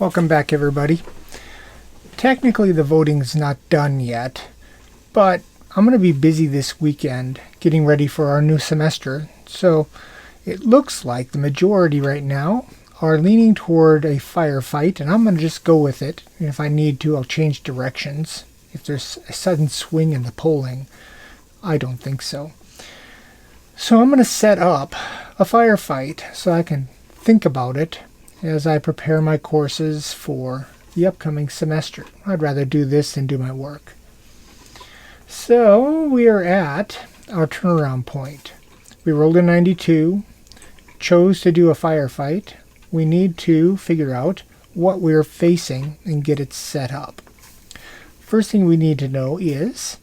Welcome back, everybody. Technically, the voting's not done yet, but I'm going to be busy this weekend getting ready for our new semester, so it looks like the majority right now are leaning toward a firefight, and I'm going to just go with it. And if I need to, I'll change directions. If there's a sudden swing in the polling, I don't think so. So I'm going to set up a firefight so I can think about it as I prepare my courses for the upcoming semester. I'd rather do this than do my work. So we are at our turnaround point. We rolled a 92, chose to do a firefight. We need to figure out what we're facing and get it set up. First thing we need to know is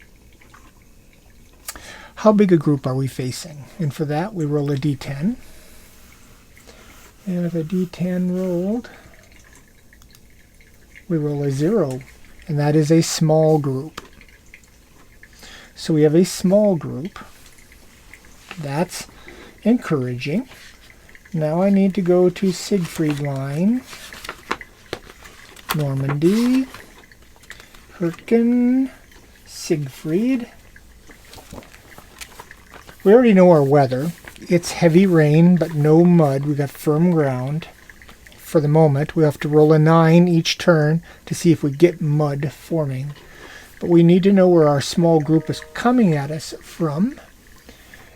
how big a group are we facing? And for that we roll a d10. And if a d10 rolled, we roll a 0, and that is a small group. So we have a small group. That's encouraging. Now I need to go to Siegfried line, Normandy, Hürtgen, Siegfried. We already know our weather. It's heavy rain, but no mud. We got firm ground. For the moment, we have to roll a 9 each turn to see if we get mud forming. But we need to know where our small group is coming at us from.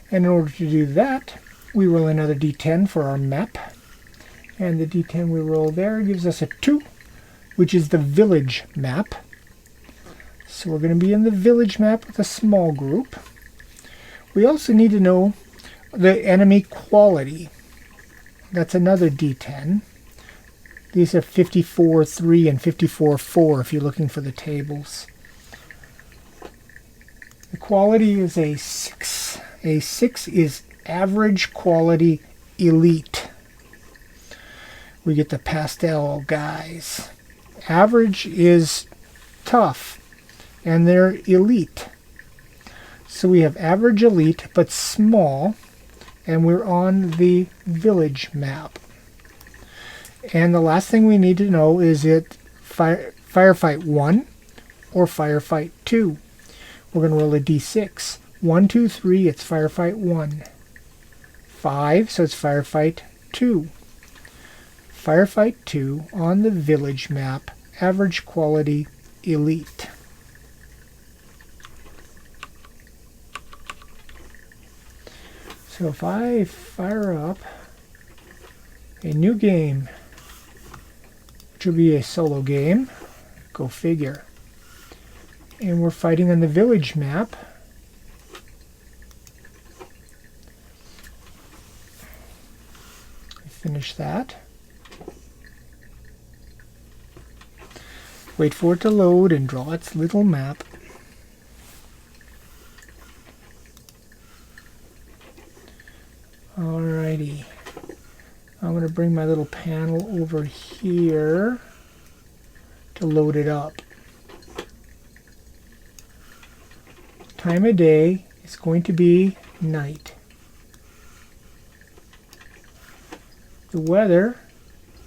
And in order to do that, we roll another d10 for our map. And the d10 we roll there gives us a 2, which is the village map. So we're going to be in the village map with a small group. We also need to know the enemy quality. That's another d10. These are 54-3 and 54-4 if you're looking for the tables. The quality is a 6. A 6 is average quality elite. We get the pastel guys. Average is tough, and they're elite. So we have average elite, but small, and we're on the village map. And the last thing we need to know is it Firefight 1 or Firefight 2. We're going to roll a d6. 1, 2, 3, it's Firefight 1. 5, so it's Firefight 2. Firefight 2 on the village map, average quality elite. So if I fire up a new game, which will be a solo game, go figure, and we're fighting on the village map, finish that, wait for it to load and draw its little map. Alrighty, I'm going to bring my little panel over here to load it up. Time of day is going to be night. The weather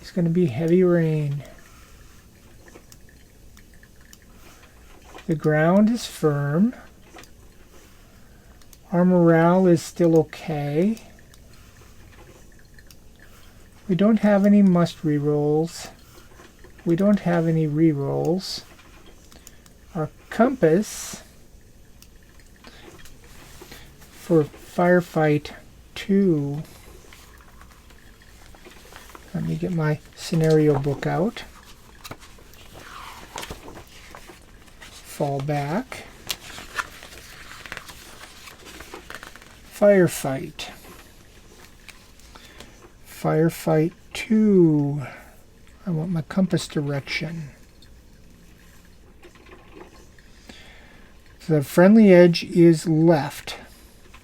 is going to be heavy rain. The ground is firm. Our morale is still okay. We don't have any must rerolls. We don't have any rerolls. Our compass for Firefight 2. Let me get my scenario book out. Fall back. Firefight. Firefight 2. I want my compass direction. The friendly edge is left.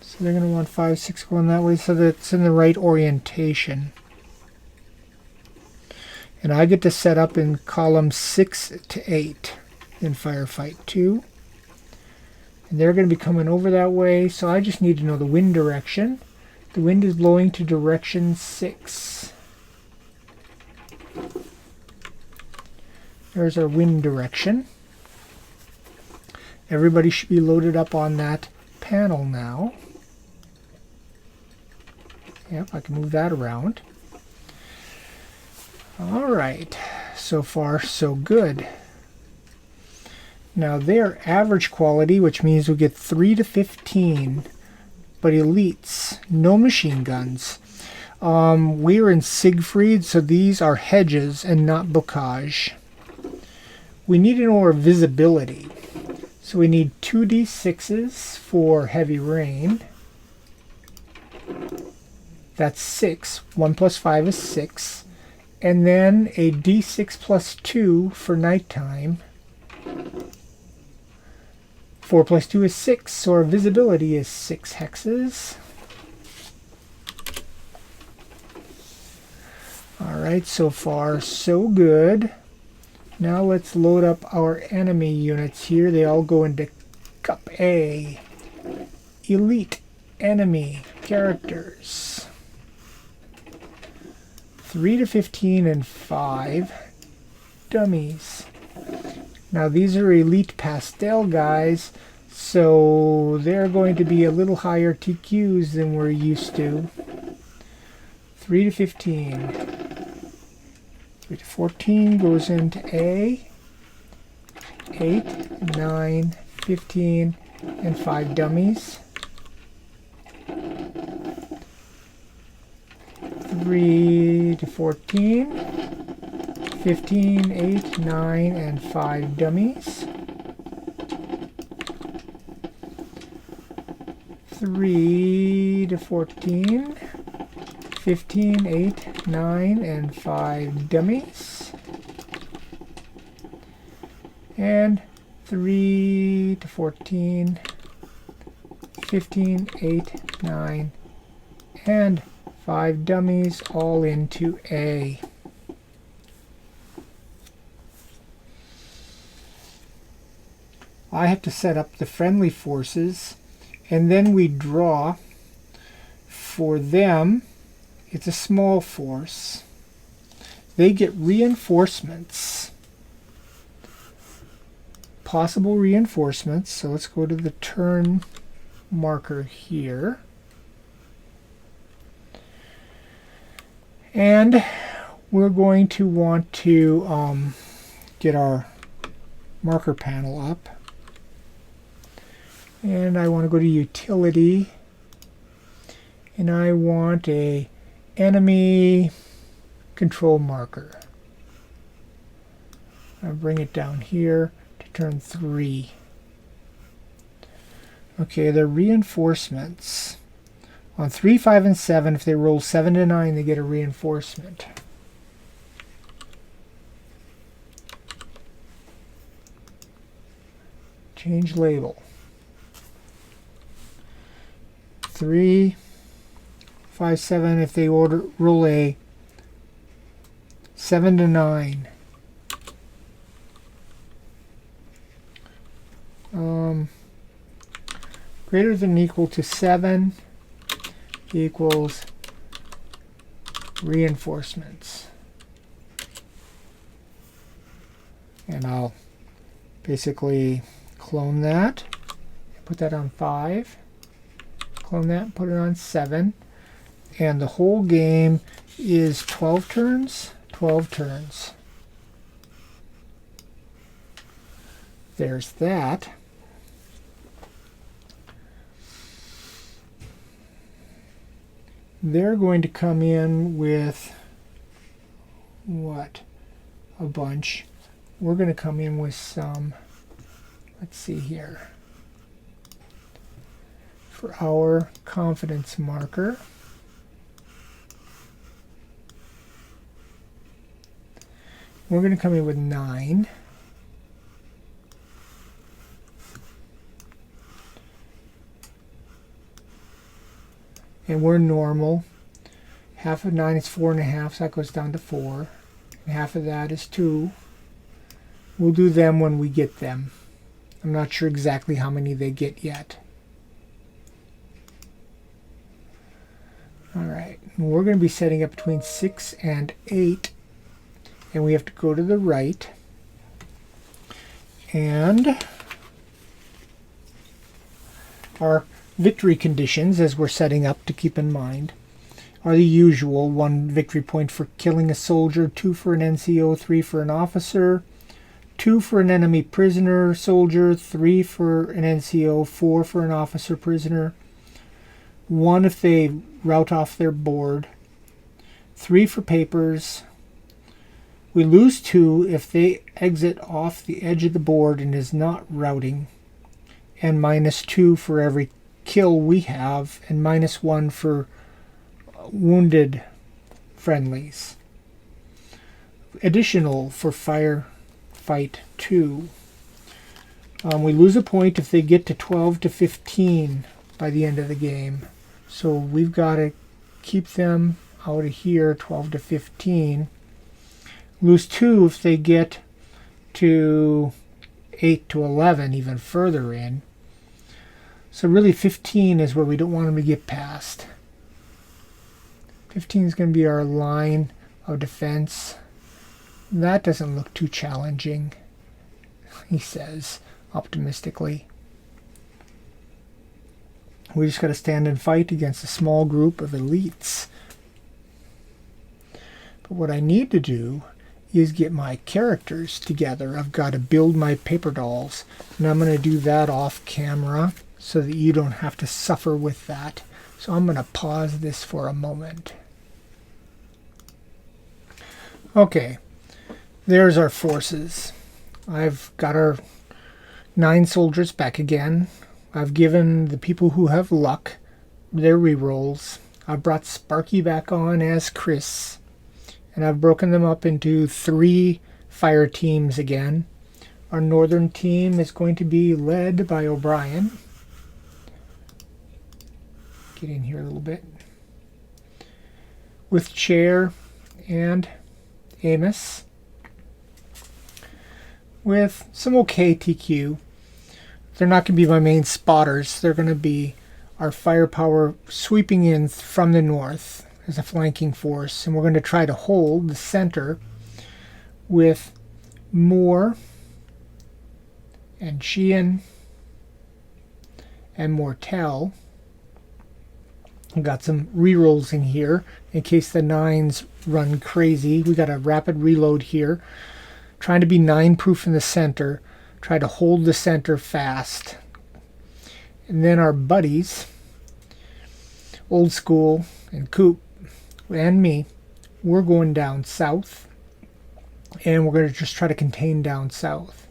So they're going to want 5, 6 going that way so that it's in the right orientation. And I get to set up in column 6 to 8 in Firefight 2. And they're going to be coming over that way, so I just need to know the wind direction. The wind is blowing to direction 6. There's our wind direction. Everybody should be loaded up on that panel now. Yep, I can move that around. All right, so far so good. Now they're average quality, which means we get 3 to 15, but elites, no machine guns. We're in Siegfried, so these are hedges and not bocage. We need to know our visibility. So we need 2d6s for heavy rain. That's 6. 1 plus 5 is 6. And then a d6 plus 2 for nighttime. 4 plus 2 is 6, so our visibility is 6 hexes. Alright, so far so good. Now let's load up our enemy units here. They all go into Cup A. Elite enemy characters. 3 to 15 and 5 dummies. Now these are elite pastel guys, so they're going to be a little higher TQs than we're used to. 3 to 15. 3 to 14 goes into A. 8, 9, 15, and 5 dummies. 3 to 14, 15, 8, 9, and 5 dummies. 3 to 14, 15, 8, 9, and 5 dummies. And 3 to 14, 15, 8, 9, and 5 dummies, all into A. I have to set up the friendly forces, and then we draw for them. It's a small force. They get reinforcements. Possible reinforcements. So let's go to the turn marker here. And we're going to want to get our marker panel up. And I want to go to utility. And I want a enemy control marker. I'll bring it down here to turn 3. Okay, the reinforcements. On 3, 5, and 7, if they roll 7 to 9, they get a reinforcement. Change label. 3, 5, 7, if they roll a 7 to 9. Greater than or equal to 7 equals reinforcements. And I'll basically clone that, put that on 5, clone that, put it on 7, and the whole game is 12 turns, 12 turns. There's that. They're going to come in with what? A bunch. We're going to come in with some, let's see here, for our confidence marker. We're going to come in with 9. And we're normal. Half of 9 is 4.5, so that goes down to 4. And half of that is 2. We'll do them when we get them. I'm not sure exactly how many they get yet. Alright, we're going to be setting up between 6 and 8. And we have to go to the right. And our victory conditions, as we're setting up to keep in mind, are the usual: 1 victory point for killing a soldier, 2 for an NCO, 3 for an officer, 2 for an enemy prisoner soldier, 3 for an NCO, 4 for an officer prisoner, 1 if they route off their board, 3 for papers. We lose 2 if they exit off the edge of the board and is not routing, and -2 for every kill we have, and -1 for wounded friendlies. Additional for Firefight 2. We lose a point if they get to 12 to 15 by the end of the game. So we've got to keep them out of here, 12 to 15. Lose 2 if they get to 8 to 11, even further in. So really 15 is where we don't want them to get past. 15 is going to be our line of defense. That doesn't look too challenging, he says optimistically. We just got to stand and fight against a small group of elites. But what I need to do is get my characters together. I've got to build my paper dolls, and I'm going to do that off camera so that you don't have to suffer with that. So I'm going to pause this for a moment. Okay, there's our forces. I've got our 9 soldiers back again. I've given the people who have luck their rerolls. I've brought Sparky back on as Chris, and I've broken them up into 3 fire teams again. Our northern team is going to be led by O'Brien. Get in here a little bit. With Chair and Amos, with some okay TQ. They're not going to be my main spotters. They're going to be our firepower sweeping in from the north as a flanking force, and we're going to try to hold the center with Moore and Sheehan and Mortel. We've got some rerolls in here in case the 9s run crazy. We got a rapid reload here. Trying to be 9-proof in the center. Try to hold the center fast. And then our buddies, Old School and Coop and me, we're going down south. And we're going to just try to contain down south.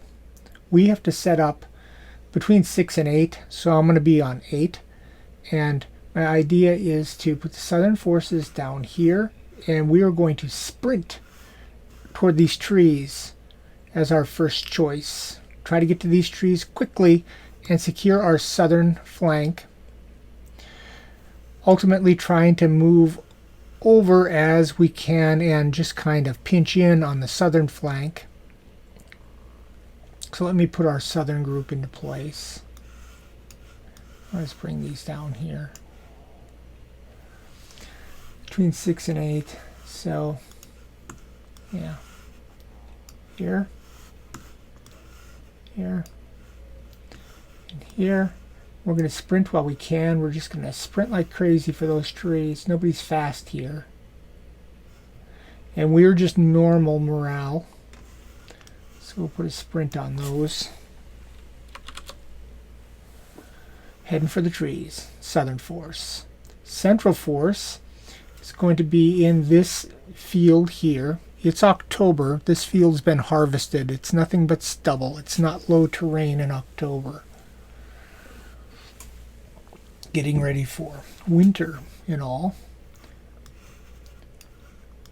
We have to set up between 6 and 8. So I'm going to be on 8. And my idea is to put the southern forces down here, and we are going to sprint toward these trees as our first choice. Try to get to these trees quickly and secure our southern flank. Ultimately trying to move over as we can and just kind of pinch in on the southern flank. So let me put our southern group into place. Let's bring these down here. Between 6 and 8. So, yeah. Here. Here. And here. We're going to sprint while we can. We're just going to sprint like crazy for those trees. Nobody's fast here. And we're just normal morale. So we'll put a sprint on those. Heading for the trees. Southern force. Central force is going to be in this field here. It's October. This field's been harvested. It's nothing but stubble. It's not low terrain in October. Getting ready for winter and all.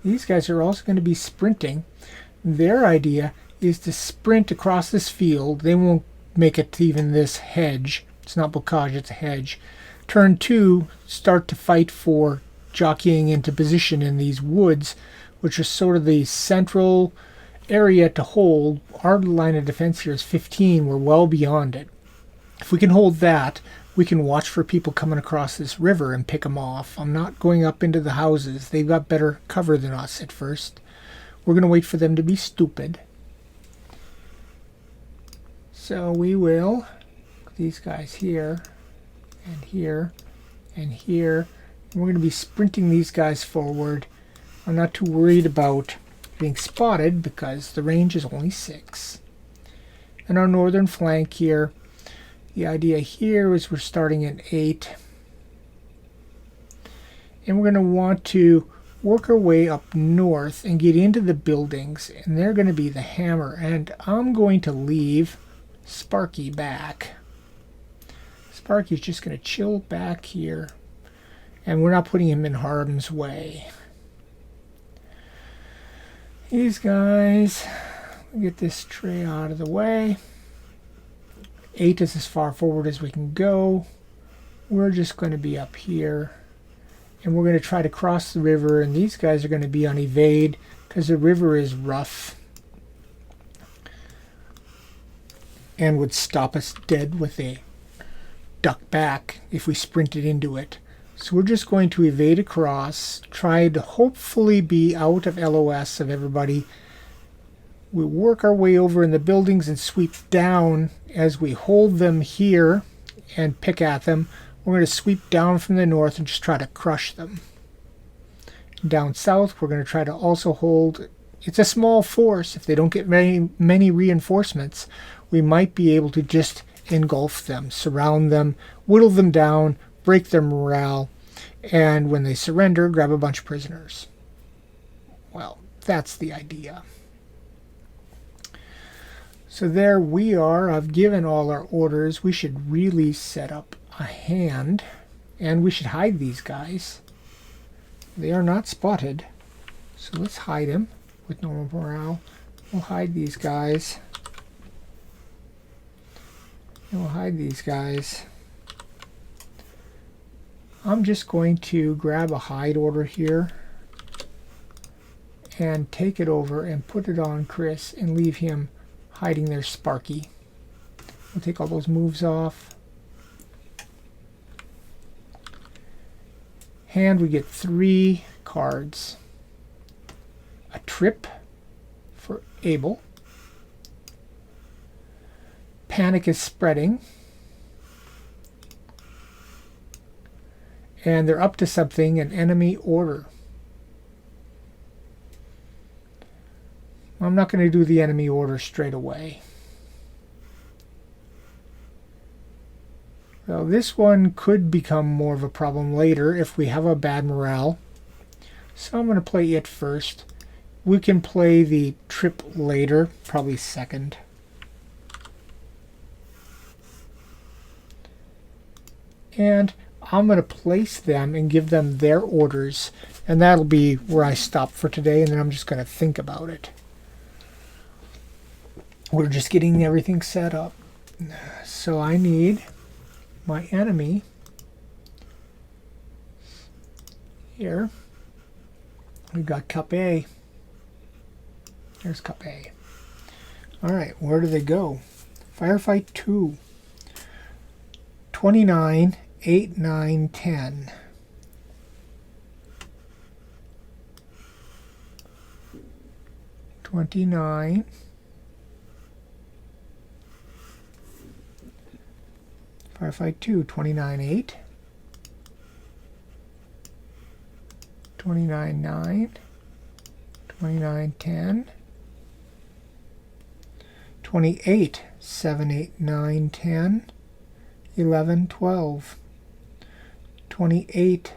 These guys are also going to be sprinting. Their idea is to sprint across this field. They won't make it to even this hedge. It's not bocage, it's a hedge. Turn 2, start to fight for jockeying into position in these woods, which are sort of the central area to hold. Our line of defense here is 15. We're well beyond it. If we can hold that, we can watch for people coming across this river and pick them off. I'm not going up into the houses. They've got better cover than us at first. We're going to wait for them to be stupid. So we will put these guys here and here and here. And we're going to be sprinting these guys forward. I'm not too worried about being spotted because the range is only 6. And our northern flank here, the idea here is we're starting at 8. And we're going to want to work our way up north and get into the buildings. And they're going to be the hammer. And I'm going to leave Sparky back. Sparky's just going to chill back here. And we're not putting him in harm's way. These guys, get this tray out of the way. 8 is as far forward as we can go. We're just going to be up here. And we're going to try to cross the river. And these guys are going to be on evade because the river is rough. And would stop us dead with a duck back if we sprinted into it. So we're just going to evade across, try to hopefully be out of LOS of everybody. We work our way over in the buildings and sweep down as we hold them here and pick at them. We're going to sweep down from the north and just try to crush them. Down south, we're going to try to also hold. It's a small force. If they don't get many reinforcements, we might be able to just engulf them, surround them, whittle them down, break their morale, and when they surrender, grab a bunch of prisoners. Well, that's the idea. So there we are. I've given all our orders. We should really set up a hand, and we should hide these guys. They are not spotted, so let's hide them with normal morale. We'll hide these guys. And we'll hide these guys. I'm just going to grab a hide order here and take it over and put it on Chris and leave him hiding there Sparky. We'll take all those moves off. Hand, we get 3 cards. A trip for Abel. Panic is spreading. And they're up to something, an enemy order. I'm not going to do the enemy order straight away. Well, this one could become more of a problem later if we have a bad morale. So I'm going to play it first. We can play the trip later, probably second. And I'm going to place them and give them their orders, and that'll be where I stop for today, and then I'm just going to think about it. We're just getting everything set up. So I need my enemy here. We've got Cup A. There's Cup A. Alright, where do they go? Firefight 2. 29, 8, 9, 10. $29. Firefight 2, 29, 8. 29, 9. 29, 10. 28, 7, 8, 9, 10. 11, 12. 28,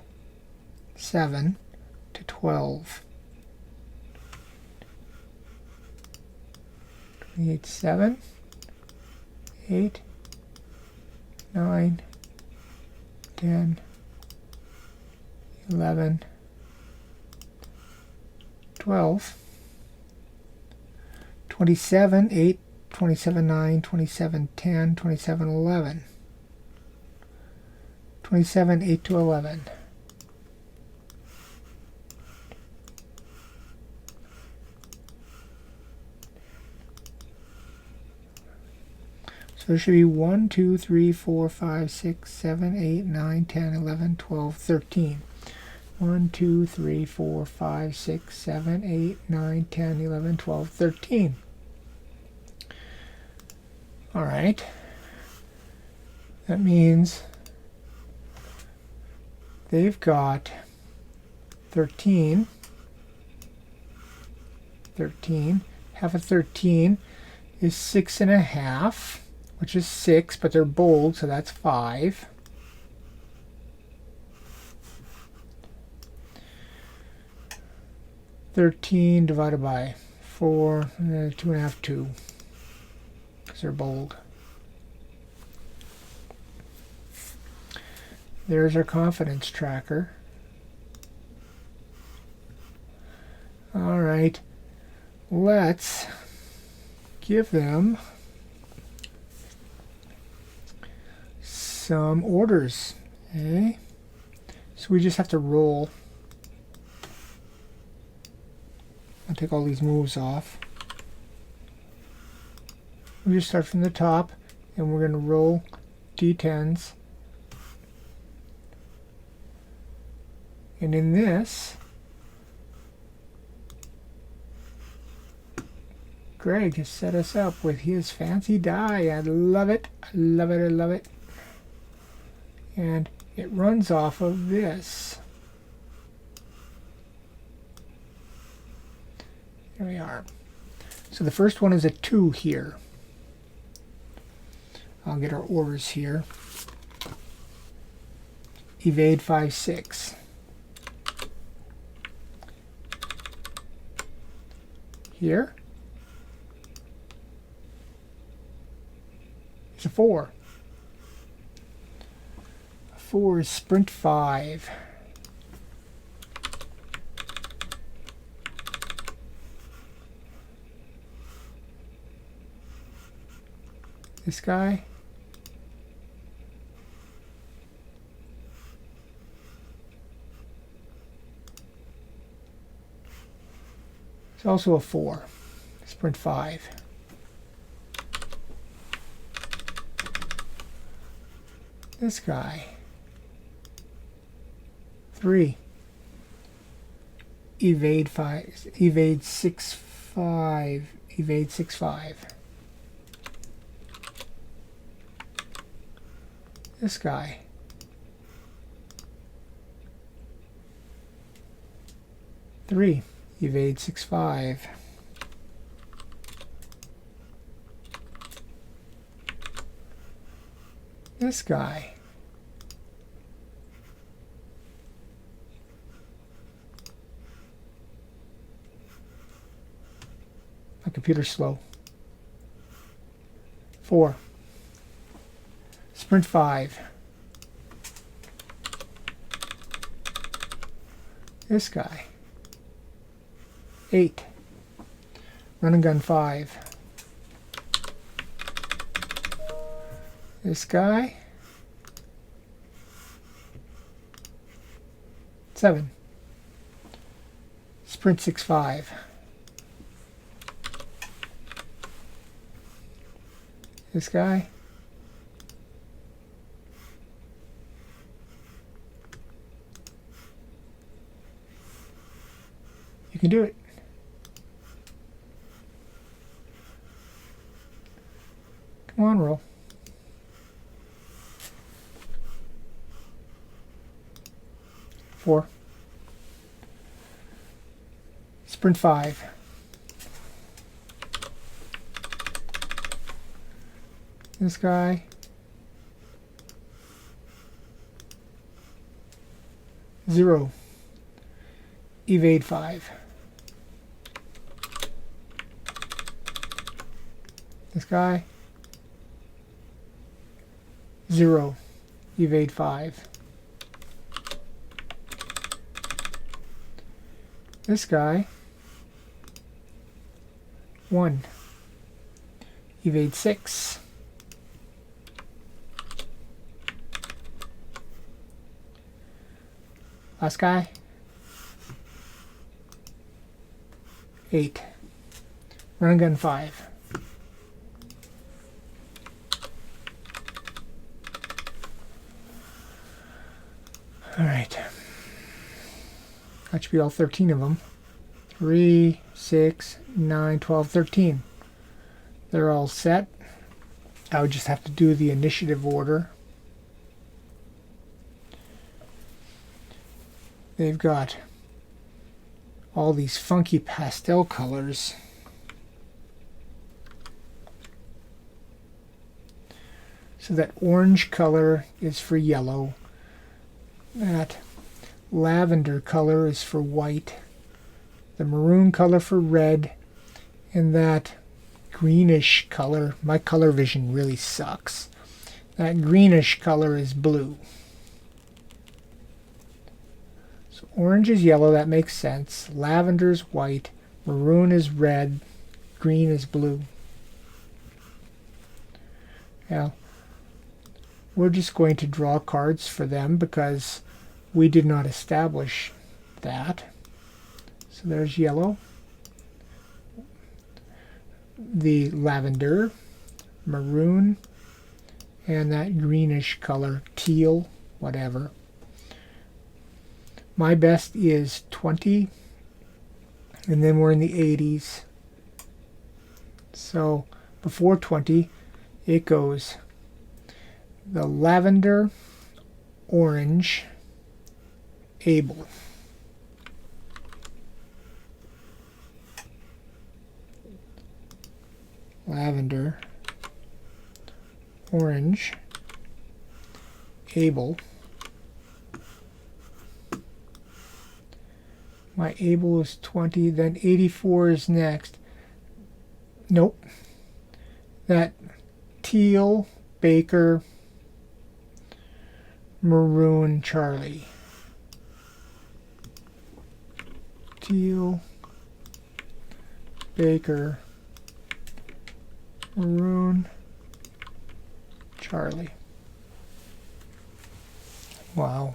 7 to 12. 28, 7, 8, 9, 10, 11, 12, 27, 8, 27, 9, 27, 10, 27, 11. 27, 8 to 11. So there should be 1, 2, 3, 4, 5, 6, 7, 8, 9, 10, 11, 12, 13. 1, 2, 3, 4, 5, 6, 7, 8, 9, 10, 11, 12, 13. All right. That means they've got 13. 13. Half of 13 is 6.5, which is 6, but they're bold, so that's 5. $13 divided by 4, 2.5, 2, because they're bold. There's our confidence tracker. All right, let's give them some orders. Okay, so we just have to roll. I'll take all these moves off. We just start from the top, and we're going to roll d10s. And in this, Greg has set us up with his fancy die. I love it. I love it. I love it. And it runs off of this. Here we are. So the first one is a 2 here. I'll get our orders here. Evade 5, 6. Here. It's a 4. A 4 is sprint 5. This guy. It's also a 4. Sprint 5. This guy. 3. Evade 5. Evade 6, 5. Evade 6, 5. This guy. 3. Evade 6, 5. This guy. My computer's slow. 4. Sprint 5. This guy. 8. Run and gun 5. This guy. 7. Sprint 6, 5. This guy. You can do it. Come on, roll. 4. Sprint 5. This guy. 0. Evade 5. This guy. 0. Evade 5. This guy. 1. Evade 6. Last guy. 8. Run and gun 5. Alright. That should be all 13 of them. 3, 6, 9, 12, 13. They're all set. I would just have to do the initiative order. They've got all these funky pastel colors. So that orange color is for yellow. That lavender color is for white. The maroon color for red. And that greenish color, my color vision really sucks. That greenish color is blue. So orange is yellow, that makes sense. Lavender is white. Maroon is red. Green is blue. Now, we're just going to draw cards for them because we did not establish that. So there's yellow, the lavender, maroon, and that greenish color, teal, whatever. My best is 20, and then we're in the 80s. So before 20, it goes the lavender, orange, able. Lavender, orange, able. My able is 20, then 84 is next. Nope. That teal, Baker, maroon, Charlie. Teal, Baker, maroon, Charlie. Wow.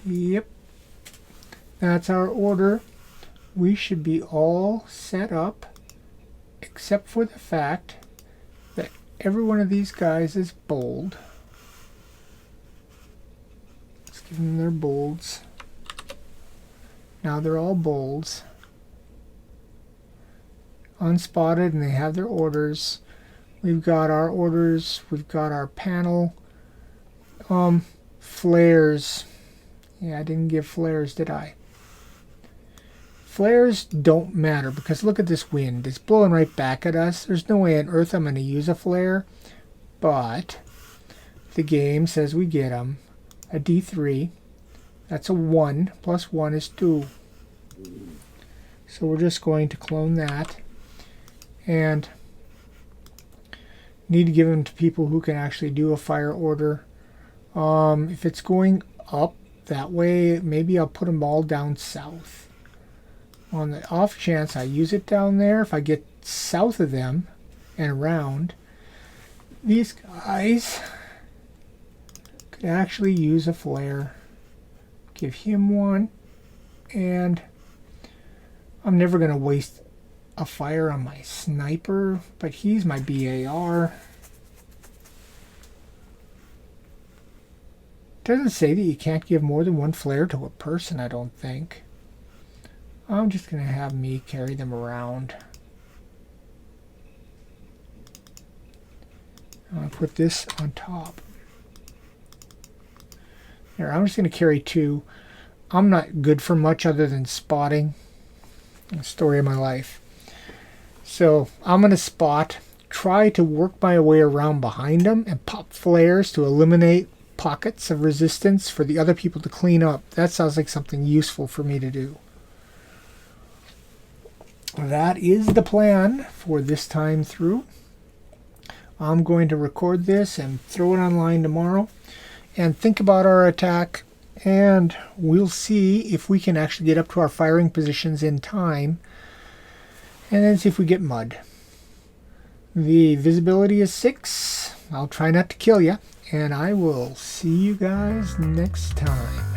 Yep, that's our order. We should be all set up, except for the fact that every one of these guys is bold. Let's give them their bolds. Now they're all bolds. Unspotted, and they have their orders. We've got our orders. We've got our panel. Flares. Yeah, I didn't give flares, did I? Flares don't matter because look at this wind. It's blowing right back at us. There's no way on earth I'm going to use a flare. But the game says we get them. A D3. That's a 1. Plus 1 is 2. So we're just going to clone that. And need to give them to people who can actually do a fire order. If it's going up that way, maybe I'll put them all down south. On the off chance I use it down there, if I get south of them and around, these guys could actually use a flare. Give him one, and I'm never going to waste a fire on my sniper, but he's my BAR. Doesn't say that you can't give more than one flare to a person, I don't think. I'm just going to have me carry them around. I'll put this on top. Here, I'm just going to carry 2. I'm not good for much other than spotting. The story of my life. So I'm going to spot, try to work my way around behind them and pop flares to eliminate pockets of resistance for the other people to clean up. That sounds like something useful for me to do. That is the plan for this time through. I'm going to record this and throw it online tomorrow and think about our attack, and we'll see if we can actually get up to our firing positions in time, and then see if we get mud. The visibility is 6. I'll try not to kill you, and I will see you guys next time.